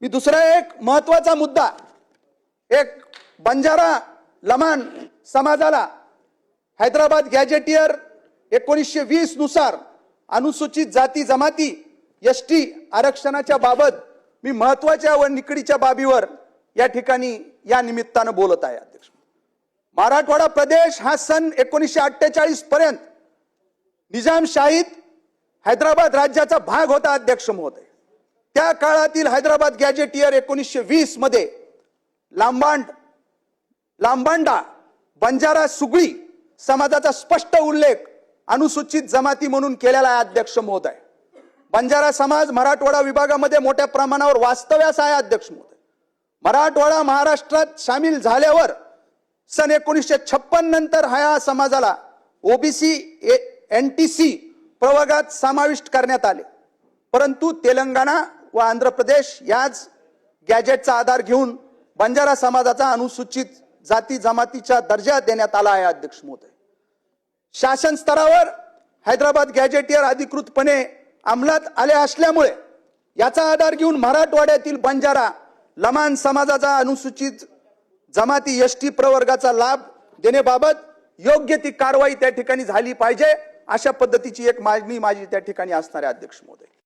मी दुसरा एक महत्वाचा मुद्दा, एक बंजारा लमाण समाजाला हैदराबाद गॅजेटियर 1920 नुसार अनुसूचित जाती जमाती एसटी आरक्षणाच्या बाबत मी महत्वाच्या व निकडीच्या बाबीवर या ठिकाणी या निमित्तानं बोलत आहे। अध्यक्ष, मराठवाडा प्रदेश हा सन 1948 पर्यंत निजामशाहीत हैदराबाद राज्याचा भाग होता। अध्यक्ष महोदय, त्या काळातील हैदराबाद गॅजेटियर 1920 मध्ये लांबांडा बंजारा सुगळी समाजाचा स्पष्ट उल्लेख अनुसूचित जमाती म्हणून केलेला आहे। अध्यक्ष महोदय, बंजारा समाज मराठवाडा विभागामध्ये मोठ्या प्रमाणावर वास्तव्यास आहे। अध्यक्ष महोदय, मराठवाडा महाराष्ट्रात सामील झाल्यावर सन 1956 नंतर हा समाजाला ओबीसी एनटीसी प्रवर्गात समाविष्ट करण्यात आले, परंतु तेलंगणा व आंध्र प्रदेश याच गॅजेटचा आधार घेऊन बंजारा समाजाचा अनुसूचित जाती जमातीचा दर्जा देण्यात आला आहे। अध्यक्ष महोदय, शासन स्तरावर हैदराबाद गॅजेटियर अधिकृतपणे अंमलात आले असल्यामुळे याचा आधार घेऊन मराठवाड्यातील बंजारा लमाण समाजाचा अनुसूचित जमाती एसटी प्रवर्गाचा लाभ देण्याबाबत योग्य ती कारवाई त्या ठिकाणी झाली पाहिजे, अशा पद्धतीची एक मागणी माझी त्या ठिकाणी असणार आहे। अध्यक्ष महोदय,